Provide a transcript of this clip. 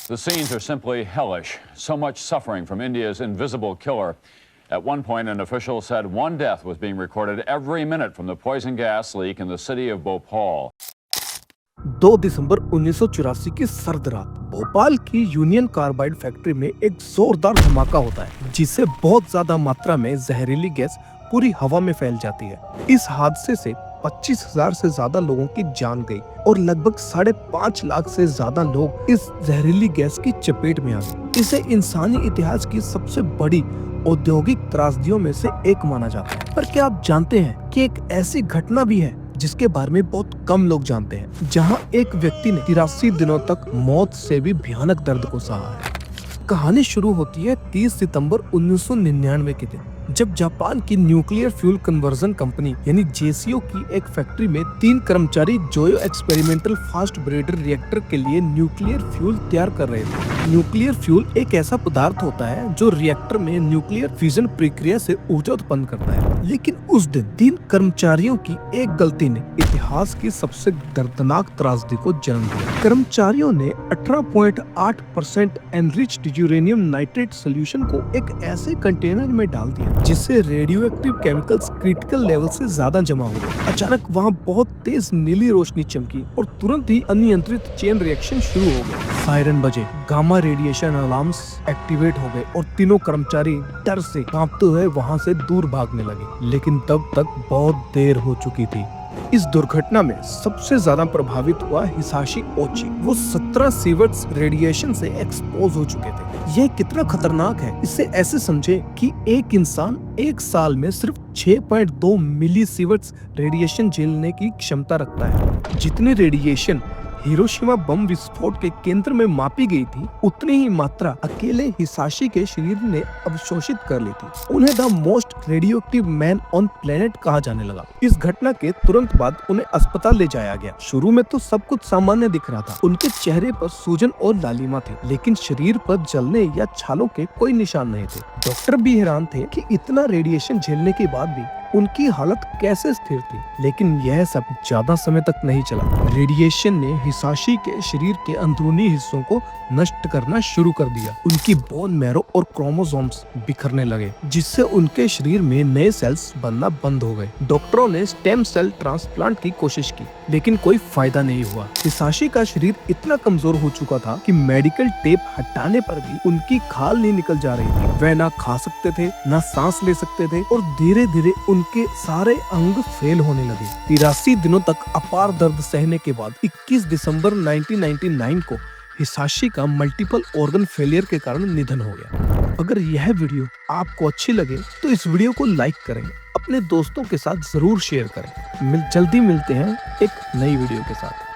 The scenes are simply hellish. So much suffering from India's invisible killer. At one point, an official said one death was being recorded every minute from the poison gas leak in the city of Bhopal. 2 दिसंबर 1984 की सर्द रात भोपाल की union carbide factory में एक जोरदार धमाका होता है, जिससे बहुत ज्यादा मात्रा में जहरीली गैस पूरी हवा में फैल जाती है। इस हादसे से 25,000 से ज्यादा लोगों की जान गई और लगभग 5.5 लाख से ज्यादा लोग इस जहरीली गैस की चपेट में आ गए। इसे इंसानी इतिहास की सबसे बड़ी औद्योगिक त्रासदियों में से एक माना जाता है। पर क्या आप जानते हैं कि एक ऐसी घटना भी है जिसके बारे में बहुत कम लोग जानते हैं, जहां एक व्यक्ति ने 83 दिनों तक मौत से भी भयानक दर्द को सहा है। कहानी शुरू होती है 30 सितंबर 1999 के दिन, जब जापान की न्यूक्लियर फ्यूल कन्वर्जन कंपनी यानी जेसीओ की एक फैक्ट्री में 3 कर्मचारी जोयो एक्सपेरिमेंटल फास्ट ब्रेडर रिएक्टर के लिए न्यूक्लियर फ्यूल तैयार कर रहे थे। न्यूक्लियर फ्यूल एक ऐसा पदार्थ होता है जो रिएक्टर में न्यूक्लियर फिजन प्रक्रिया से ऊर्जा उत्पन्न करता है, लेकिन उस दिन 3 कर्मचारियों की एक गलती ने इतिहास की सबसे दर्दनाक त्रासदी को जन्म दिया। कर्मचारियों ने 18.8% एनरिच्ड यूरेनियम नाइट्रेट सोल्यूशन को एक ऐसे कंटेनर में डाल दिया जिससे radio active chemicals critical level से ज्यादा जमा हो गए। अचानक वहाँ बहुत तेज नीली रोशनी चमकी और तुरंत ही अनियंत्रित चेन रिएक्शन शुरू हो गया। सायरन बजे, गामा रेडिएशन अलार्म्स एक्टिवेट हो गए और तीनों कर्मचारी डर से कांपते हुए वहाँ से दूर भागने लगे, लेकिन तब तक बहुत देर हो चुकी थी। इस दुर्घटना में सबसे ज्यादा प्रभावित हुआ हिसाशी ओची। वो 17 सीवर्ट्स रेडिएशन से एक्सपोज हो चुके थे। यह कितना खतरनाक है, इसे ऐसे समझे कि एक इंसान एक साल में सिर्फ 6.2 मिली सीवर्ट्स रेडिएशन झेलने की क्षमता रखता है। जितनी रेडिएशन हिरोशिमा बम विस्फोट के केंद्र में मापी गई थी, उतनी ही मात्रा अकेले हिसाशी के शरीर ने अवशोषित कर ली थी। उन्हें the most radioactive man on planet कहा जाने लगा। इस घटना के तुरंत बाद उन्हें अस्पताल ले जाया गया। शुरू में तो सब कुछ सामान्य दिख रहा था। उनके चेहरे पर सूजन और लालिमा थी, लेकिन शरीर पर जलने या छालों के कोई निशान नहीं थे। डॉक्टर भी हैरान थे कि इतना रेडिएशन झेलने के बाद भी उनकी हालत कैसे स्थिर थी। लेकिन यह सब ज्यादा समय तक नहीं चला। रेडिएशन ने हिसाशी के शरीर के अंदरूनी हिस्सों को नष्ट करना शुरू कर दिया। उनकी बोन मैरो और क्रोमोसोम्स बिखरने लगे, जिससे उनके शरीर में नए सेल्स बनना बंद हो गए। डॉक्टरों ने स्टेम सेल ट्रांसप्लांट की कोशिश की, लेकिन कोई फायदा नहीं हुआ। हिसाशी का शरीर इतना कमजोर हो चुका था कि मेडिकल टेप हटाने पर भी उनकी खाल नहीं निकल जा रही थी। वह ना खा सकते थे, ना सांस ले सकते थे और धीरे धीरे उनके सारे अंग फेल होने लगे। 83 दिनों तक अपार दर्द सहने के बाद 21 दिसंबर 1999 को हिसाशी का मल्टीपल ऑर्गन फेलियर के कारण निधन हो गया। अगर यह वीडियो आपको अच्छी लगे तो इस वीडियो को लाइक करें, अपने दोस्तों के साथ जरूर शेयर करें। जल्दी मिलते हैं एक नई वीडियो के साथ।